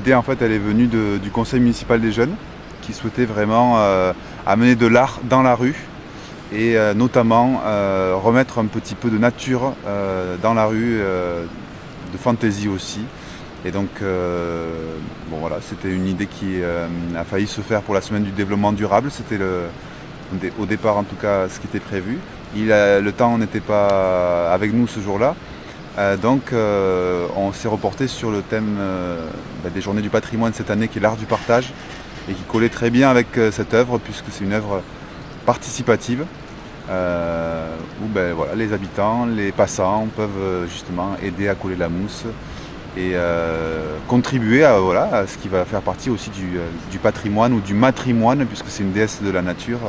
l'idée en fait elle est venue du conseil municipal des jeunes qui souhaitait vraiment amener de l'art dans la rue et notamment remettre un petit peu de nature dans la rue, de fantaisie aussi. Et donc bon voilà, c'était une idée qui a failli se faire pour la semaine du développement durable, c'était au départ en tout cas ce qui était prévu. Le temps n'était pas avec nous ce jour-là. Donc on s'est reporté sur le thème des journées du patrimoine cette année qui est l'art du partage et qui collait très bien avec cette œuvre puisque c'est une œuvre participative où voilà, les habitants, les passants peuvent justement aider à coller la mousse et contribuer à ce qui va faire partie aussi du patrimoine ou du matrimoine puisque c'est une déesse de la nature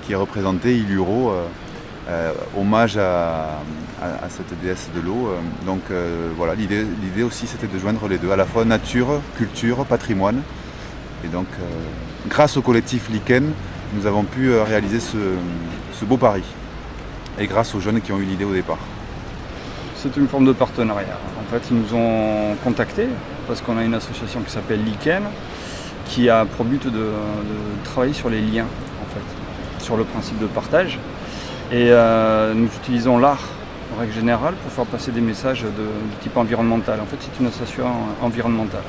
qui est représentée, Iluro. Hommage à cette déesse de l'eau. Donc voilà, l'idée aussi c'était de joindre les deux, à la fois nature, culture, patrimoine. Et donc grâce au collectif Lichen, nous avons pu réaliser ce beau pari. Et grâce aux jeunes qui ont eu l'idée au départ. C'est une forme de partenariat. En fait, ils nous ont contactés parce qu'on a une association qui s'appelle Lichen qui a pour but de travailler sur les liens, en fait, sur le principe de partage. Et nous utilisons l'art en règle générale pour faire passer des messages de type environnemental. En fait, c'est une association environnementale.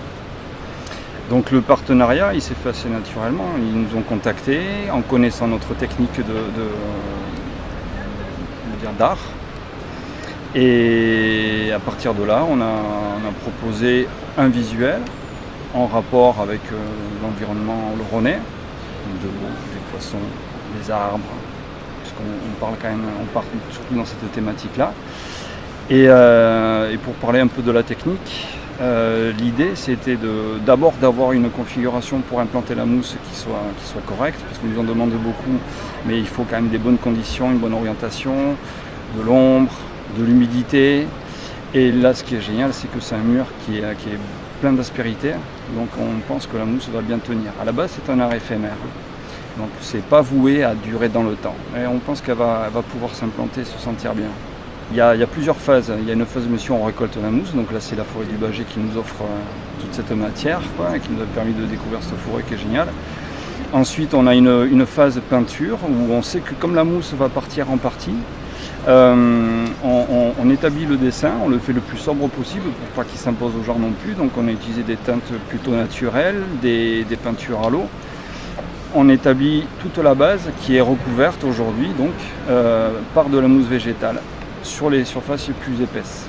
Donc le partenariat, il s'est fait assez naturellement. Ils nous ont contactés en connaissant notre technique d'art. Et à partir de là, on a proposé un visuel en rapport avec l'environnement oloronais, de l'eau, des poissons, des arbres. On parle surtout dans cette thématique-là. Et pour parler un peu de la technique, l'idée c'était d'abord d'avoir une configuration pour implanter la mousse qui soit correcte, parce qu'ils nous en demandent beaucoup, mais il faut quand même des bonnes conditions, une bonne orientation, de l'ombre, de l'humidité. Et là, ce qui est génial, c'est que c'est un mur qui est plein d'aspérité, donc on pense que la mousse va bien tenir. À la base, c'est un art éphémère. Donc c'est pas voué à durer dans le temps. Et on pense qu'elle va pouvoir s'implanter, se sentir bien. Il y a plusieurs phases. Il y a une phase de mission où on récolte la mousse. Donc là c'est la forêt du Bâgé qui nous offre toute cette matière, et qui nous a permis de découvrir cette forêt qui est géniale. Ensuite on a une phase peinture où on sait que comme la mousse va partir en partie, on établit le dessin, on le fait le plus sobre possible pour pas qu'il s'impose au genre non plus. Donc on a utilisé des teintes plutôt naturelles, des peintures à l'eau. On établit toute la base qui est recouverte aujourd'hui donc par de la mousse végétale sur les surfaces les plus épaisses.